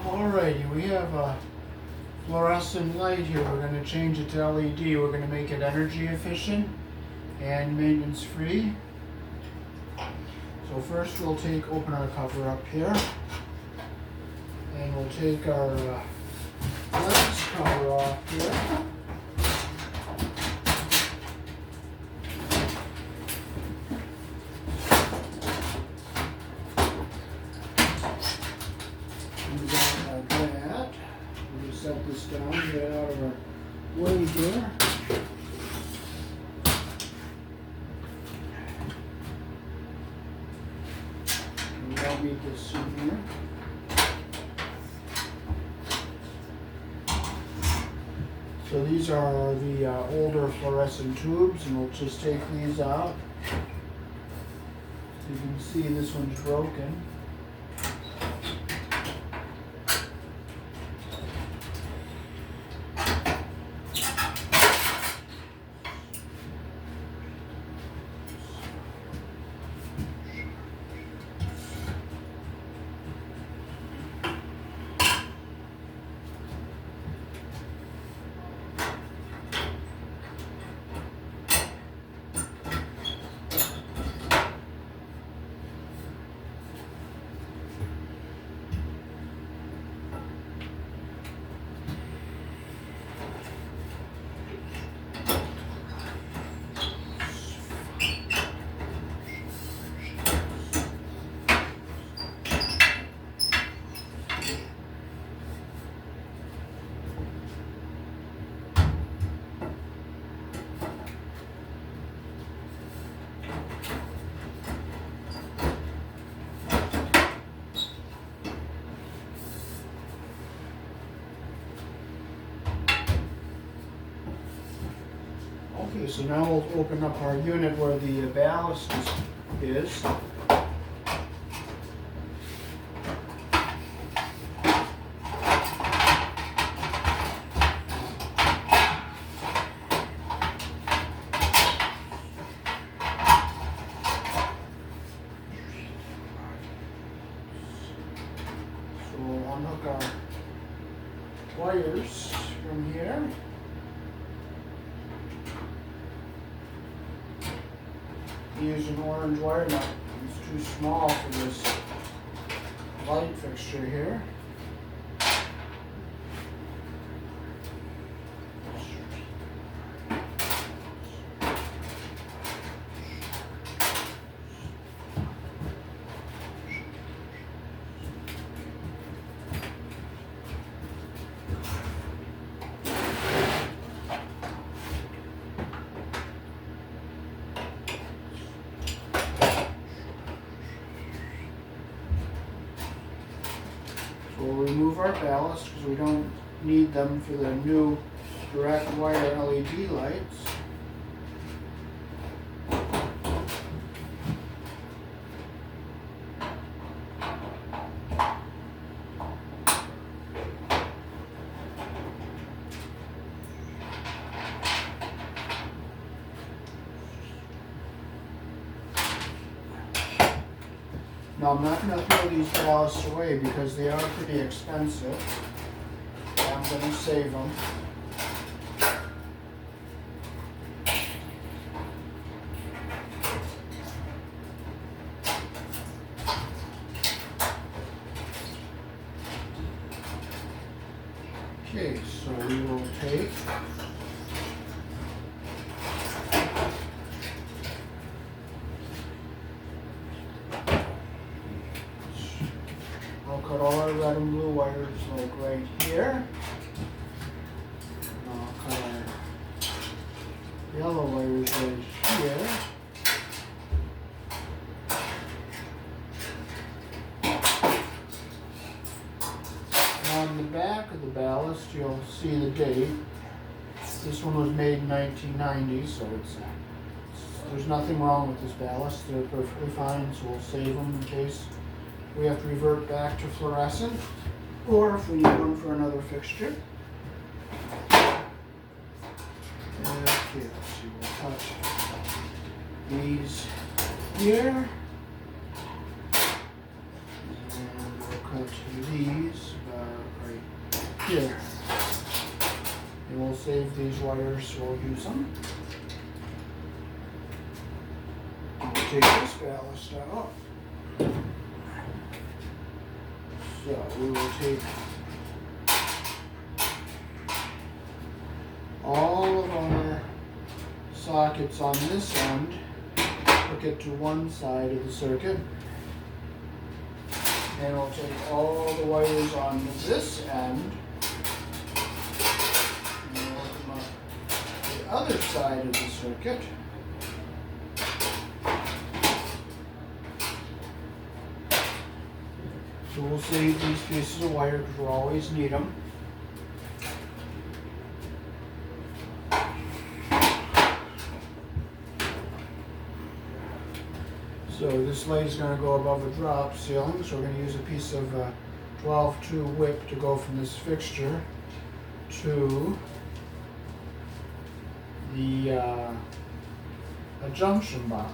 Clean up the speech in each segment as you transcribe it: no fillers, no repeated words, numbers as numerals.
Alrighty, we have a fluorescent light here. We're going to change it to LED. We're going to make it energy efficient and maintenance free. So first we'll open our cover up here, and we'll take our lens cover off here. Set this down, get out of our way here. And I'll beat this in here. So these are the older fluorescent tubes, and we'll just take these out. You can see this one's broken. Okay, so now we'll open up our unit where the ballast is. So we'll unhook our wires from here. Use an orange wire nut. It's too small for this light fixture here. We'll remove our ballast because we don't need them for the new direct wire LED lights. Now I'm not going to throw these ballasts away because they are pretty expensive. I'm going to save them. Okay, so we will take cut all our red and blue wires like right here. And I'll cut our yellow wires right here. On the back of the ballast you'll see the date. This one was made in 1990, so there's nothing wrong with this ballast. They're perfectly fine, so we'll save them in case we have to revert back to fluorescent, or if we need one for another fixture. Okay, let's see, we'll cut these here, and we'll cut these about here. And we'll save these wires, we'll use them. And we'll take this ballast out. So we will take all of our sockets on this end, hook it to one side of the circuit, and we'll take all the wires on this end and we'll hook them up to the other side of the circuit. So we'll save these pieces of wire because we'll always need them. So this light is going to go above a drop ceiling, so we're going to use a piece of 12-2 whip to go from this fixture to the a junction box.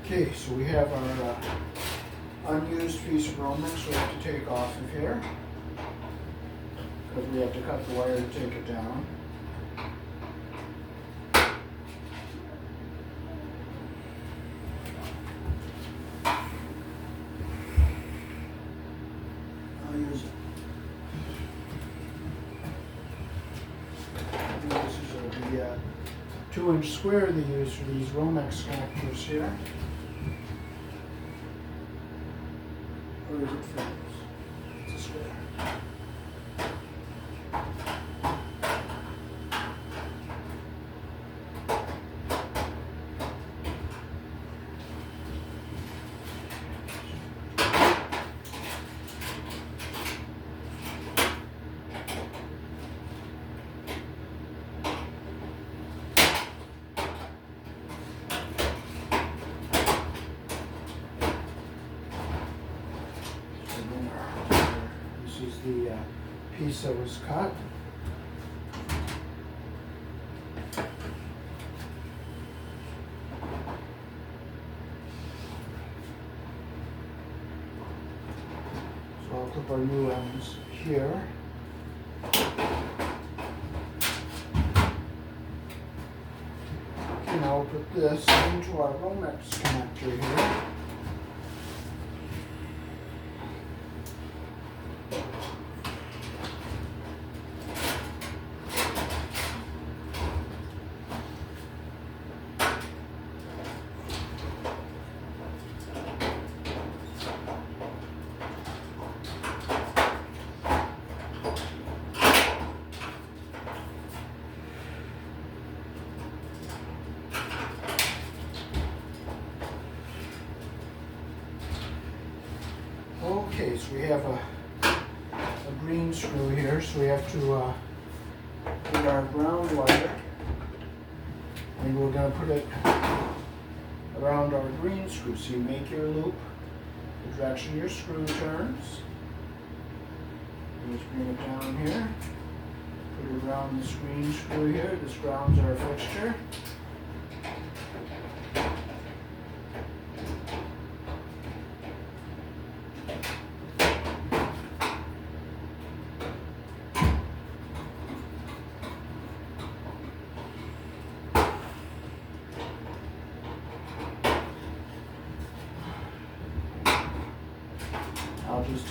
Okay, so we have our unused piece of Romex we have to take off of here because we have to cut the wire to take it down. I'll use this is the 2-inch square they use for these Romex connectors here. Or is it frames? It's a square. This is the piece that was cut. So I'll clip our new ends here. And I'll put this into our Romex connector here. Okay, so we have a green screw here, so we have to put our ground wire, and we're going to put it around our green screw. So you make your loop, the direction your screw turns. You just bring it down here, put it around this green screw here. This grounds our fixture.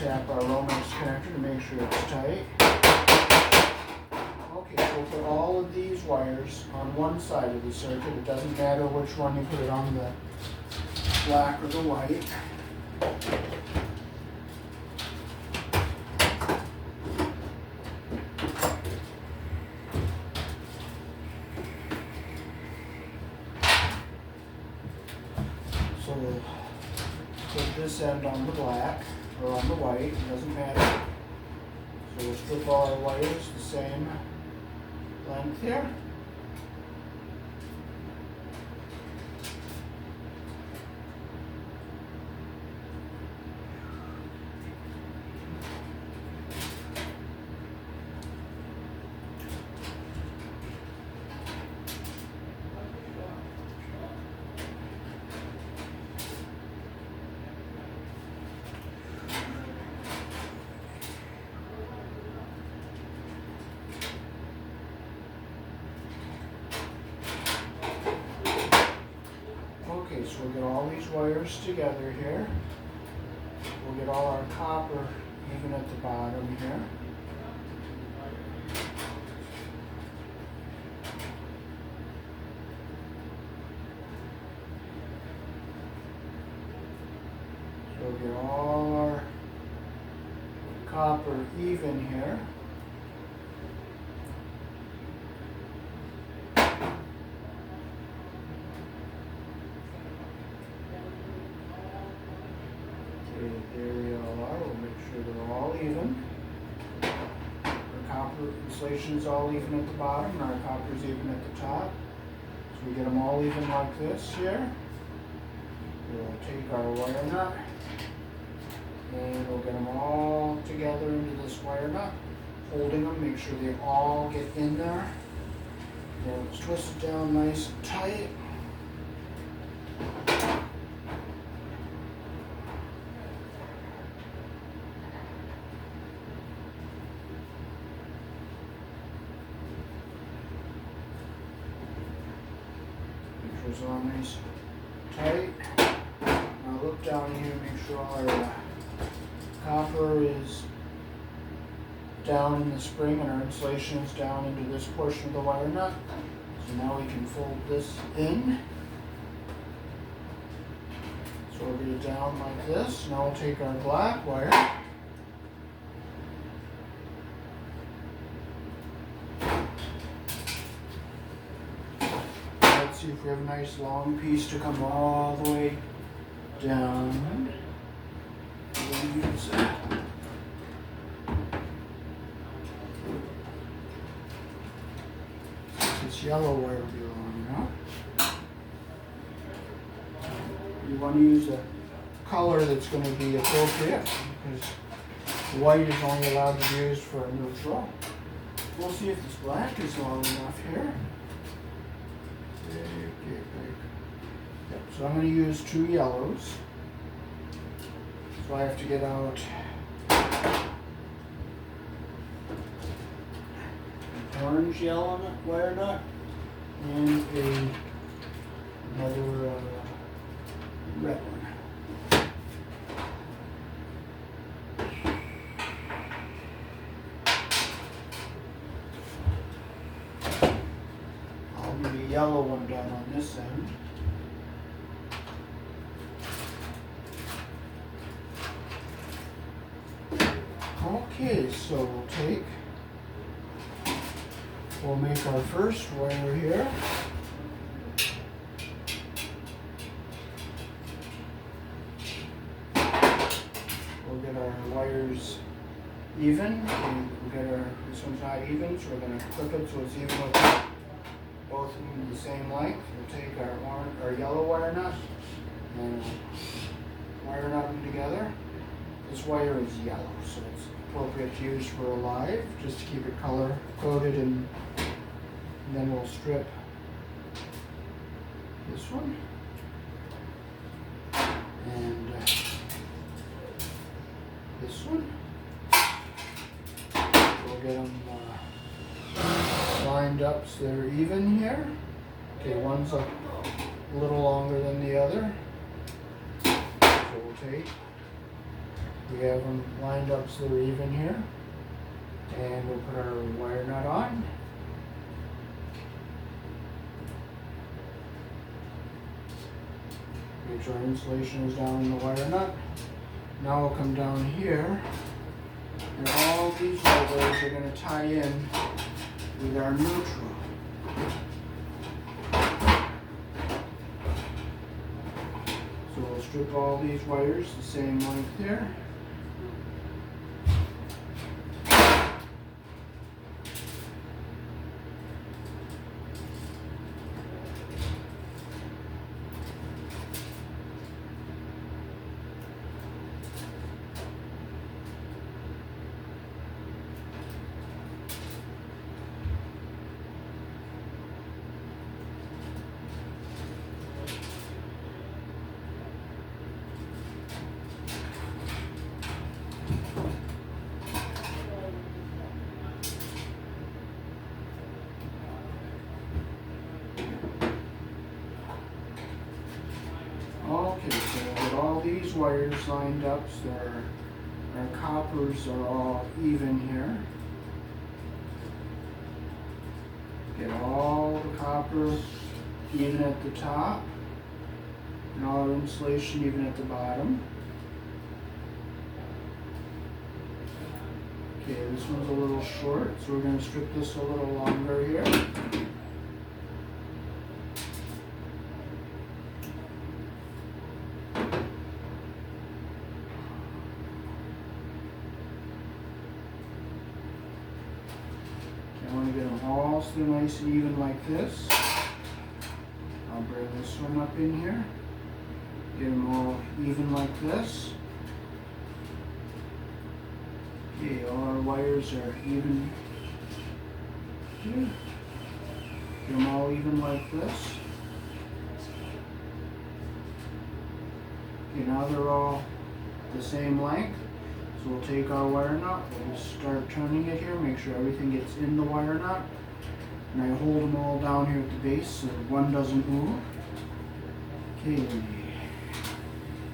tap our Romex connector to make sure it's tight. Okay, so we'll put all of these wires on one side of the circuit. It doesn't matter which one you put it on, the black or the white. So we'll put this end on the black or on the white, it doesn't matter. So we'll strip all our wires the same length here. Okay, so we'll get all these wires together here. We'll get all our copper even at the bottom here. So we'll get all our copper even here. There we all are. We'll make sure they're all even. Our copper insulation is all even at the bottom, and our copper is even at the top. So we get them all even like this here. We'll take our wire nut, and we'll get them all together into this wire nut, holding them, make sure they all get in there. Then let's twist it down nice and tight. It's all nice tight. Now look down here, make sure our copper is down in the spring and our insulation is down into this portion of the wire nut. So now we can fold this in. So we'll get it down like this. Now we'll take our black wire. See if we have a nice long piece to come all the way down. We'll use that. This yellow wire will be long enough. You want to use a color that's going to be appropriate because white is only allowed to be used for a neutral. We'll see if this black is long enough here. Yep, so I'm going to use 2 yellows. So I have to get out an orange yellow wire nut and another red one. I'll get a yellow one down on this end. Okay, so we'll make our first wire here. We'll get our wires even. This one's not even, so we're going to clip it so it's even with both of them the same length. We'll take our yellow wire nut and wire nut them together. This wire is yellow, so it's appropriate to use for a live, just to keep it color coded, and then we'll strip this one and this one. We'll get them lined up so they're even here. Okay, one's a little longer than the other, so we'll take We have them lined up so they're even here. And we'll put our wire nut on. Make sure our insulation is down in the wire nut. Now we'll come down here, and all these wires are going to tie in with our neutral. So we'll strip all these wires the same length here. Okay, so we'll get all these wires lined up so our coppers are all even here. Get all the copper even at the top and all our insulation even at the bottom. Okay, this one's a little short, so we're going to strip this a little longer here. I want to get them all so they're nice and even like this. I'll bring this one up in here. Get them all even like this. Okay, all our wires are even here. Get them all even like this. Okay, now they're all the same length. So we'll take our wire nut, we'll just start turning it here, make sure everything gets in the wire nut. And I hold them all down here at the base so one doesn't move. Okay,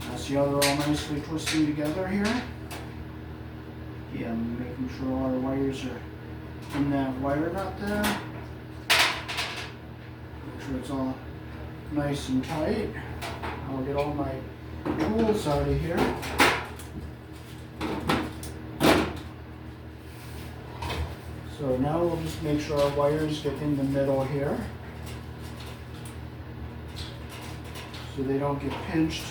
now see how they're all nicely twisting together here? Yeah, I'm making sure all our wires are in that wire nut there. Make sure it's all nice and tight. I'll get all my tools out of here. So now we'll just make sure our wires get in the middle here so they don't get pinched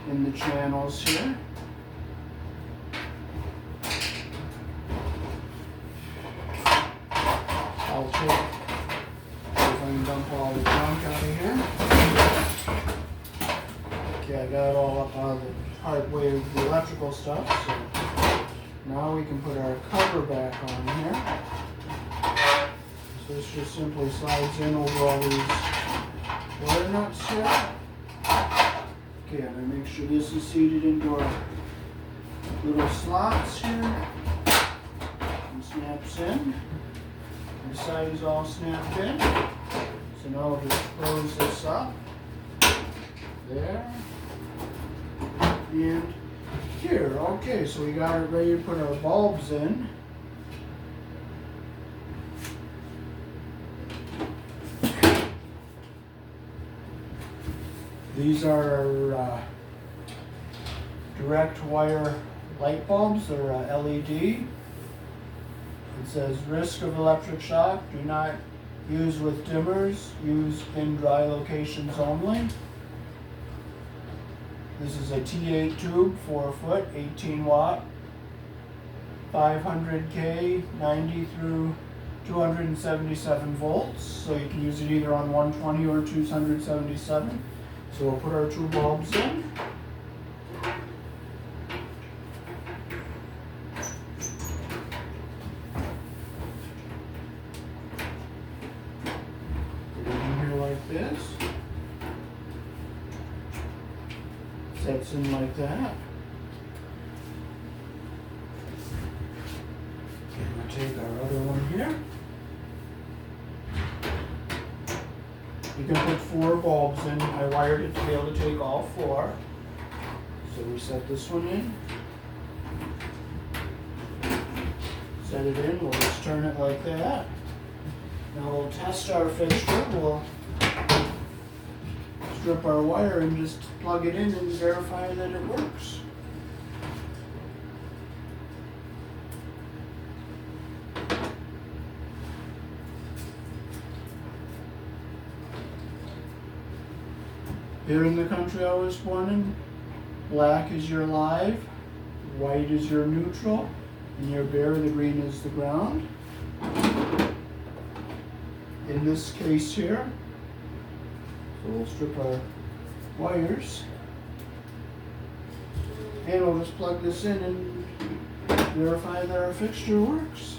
in the channels here. I'll see if I can dump all the junk out of here. Okay, I got it all up out of the hard way of the electrical stuff. So now we can put our cover back on here. So this just simply slides in over all these wire nuts here. Okay, I'm going to make sure this is seated into our little slots here. And snaps in. The side is all snapped in. So now we'll just close this up. There. And here, okay, so we got it ready to put our bulbs in. These are our direct wire light bulbs. They're LED. It says risk of electric shock. Do not use with dimmers. Use in dry locations only. This is a T8 tube, 4 foot, 18 watt, 500K, 90 through 277 volts. So you can use it either on 120 or 277. So we'll put our two bulbs in. Put it in here like this. Sets in like that. Okay, we'll take our other one here. You can put 4 bulbs in. I wired it to be able to take all 4. So we set this one in. Set it in, we'll just turn it like that. Now we'll test our fixture. We'll strip our wire and just plug it in and verify that it works. Here in the country I was born in, black is your live, white is your neutral, and your bare, the green is the ground. In this case here, so we'll strip our wires, and we'll just plug this in and verify that our fixture works.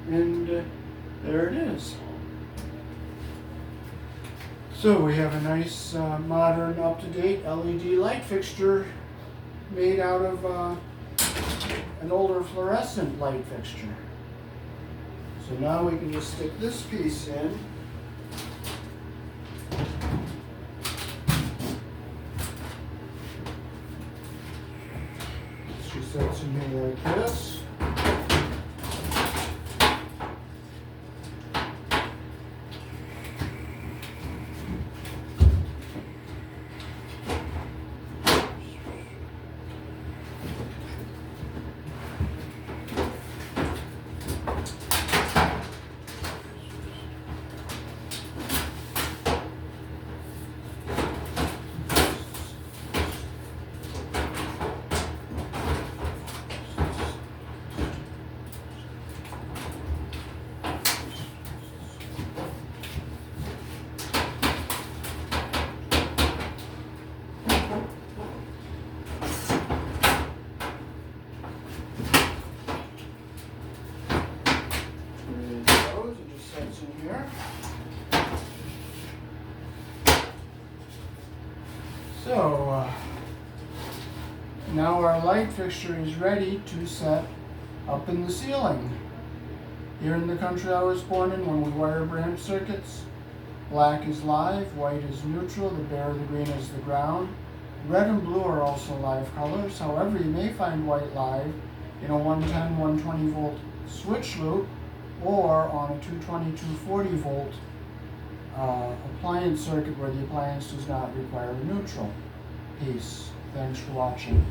And there it is. So we have a nice modern up-to-date LED light fixture made out of an older fluorescent light fixture. So now we can just stick this piece in. She sets in here like this. In here. So now our light fixture is ready to set up in the ceiling. Here in the country I was born in, when we wire branch circuits, black is live, white is neutral, the bare, the green is the ground. Red and blue are also live colors. However, you may find white live in a 110, 120 volt switch loop, or on a 220, 240 volt appliance circuit where the appliance does not require a neutral piece. Thanks for watching.